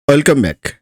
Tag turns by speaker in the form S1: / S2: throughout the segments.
S1: Welcome back.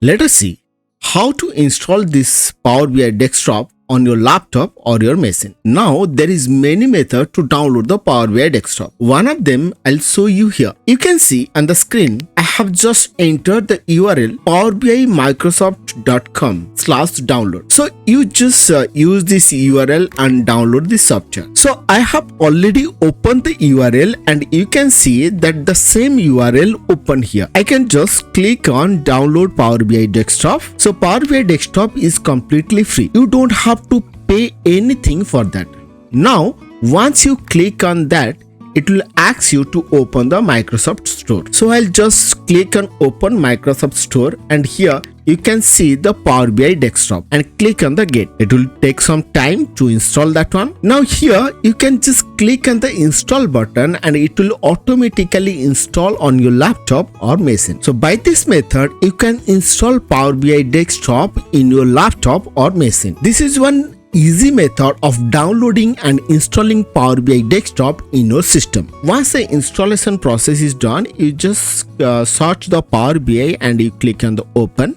S1: Let us see how to install this Power BI desktop on your laptop or your machine. Now there is many methods to download the Power BI desktop. One of them I'll show you here. You can see on the screen I have just entered the URL powerbimicrosoft.com/download. So you just use this URL and download this software. So I have already opened the URL and you can see that the same URL open here. I can just click on download Power BI desktop. So Power BI desktop is completely free. You don't have to pay anything for that. Now once you click on that, it will ask you to open the Microsoft Store. So I'll just click on open Microsoft Store and here you can see the Power BI desktop and click on the get. It will take some time to install that one. Now here you can just click on the install button and it will automatically install on your laptop or machine. So by this method you can install Power BI desktop in your laptop or machine. This is one easy method of downloading and installing Power BI desktop in your system. Once the installation process is done, you just search the Power BI and you click on the open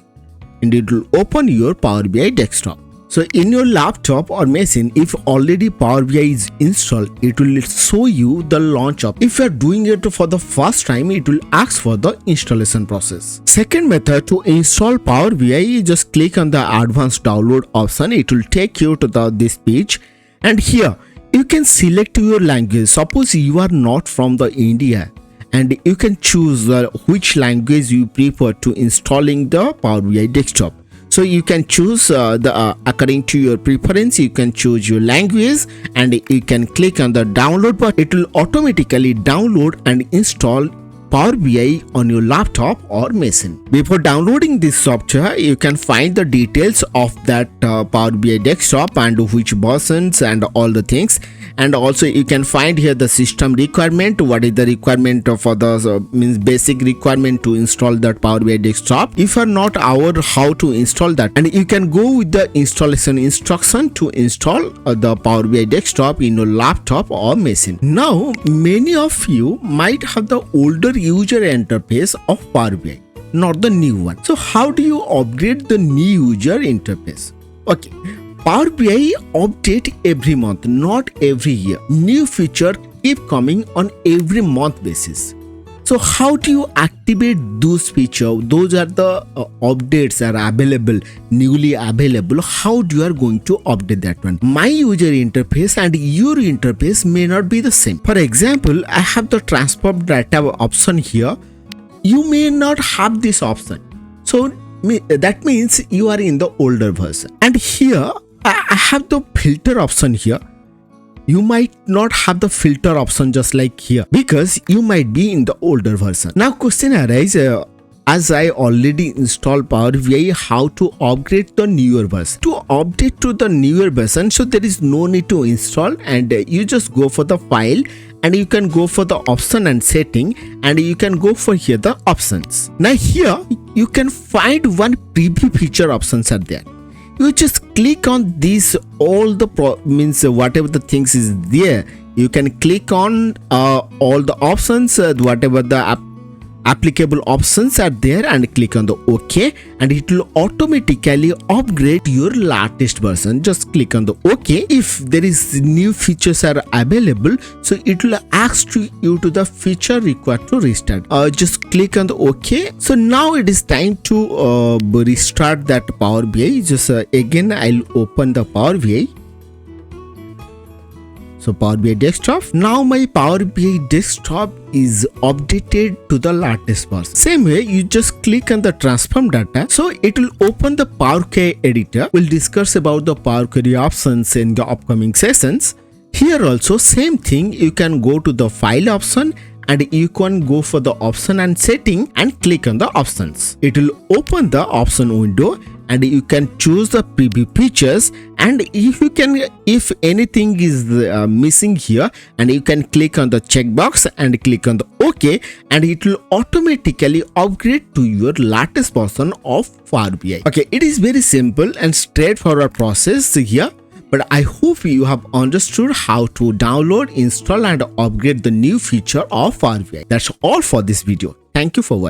S1: and it will open your Power BI desktop. So in your laptop or machine, if already Power BI is installed, it will show you the launch up. If you are doing it for the first time, it will ask for the installation process. Second method to install Power BI, you just click on the advanced download option. It will take you to this page and here you can select your language. Suppose you are not from the India and you can choose which language you prefer to installing the Power BI desktop. So you can choose according to your preference, you can choose your language and you can click on the download button. It will automatically download and install Power BI on your laptop or machine. Before downloading this software, you can find the details of that Power BI desktop and which versions and all the things. And also you can find here the system requirement. What is the requirement for the means basic requirement to install that Power BI desktop. If you are not aware how to install that, and you can go with the installation instruction to install the Power BI desktop in your laptop or machine. Now many of you might have the older user interface of Power BI, not the new one. So how do you upgrade the new user interface? Okay. Power BI update every month, not every year. New feature keep coming on every month basis. So how do you activate those features? Those are the updates are available, newly available. How do you are going to update that one? My user interface and your interface may not be the same. For example, I have the transform data option here. You may not have this option. So that means you are in the older version. And here I have the filter option here. You might not have the filter option just like here because you might be in the older version. Now question arises, as I already installed Power BI, how to upgrade the newer version? To update to the newer version, so there is no need to install and you just go for the file and you can go for the option and setting and you can go for here the options. Now here you can find one preview feature options are there. You just click on these all the whatever the things is there. You can click on all the options, whatever the applicable options are there and click on the OK and it will automatically upgrade your latest version. Just click on the OK. If there is new features are available, so it will ask you to the feature required to restart. Just click on the OK. So now it is time to restart that Power BI. Just again I'll open the Power BI. So Power BI desktop. Now my Power BI desktop is updated to the latest version. Same way, you just click on the transform data. So it will open the Power Query editor. We'll discuss about the Power Query options in the upcoming sessions. Here also same thing. You can go to the file option and you can go for the option and setting and click on the options. It will open the option window and you can choose the preview features and if anything is missing here and you can click on the checkbox and click on the OK and it will automatically upgrade to your latest version of Power BI. Okay, it is very simple and straightforward process here. But I hope you have understood how to download, install and upgrade the new feature of Power BI. That's all for this video. Thank you for watching.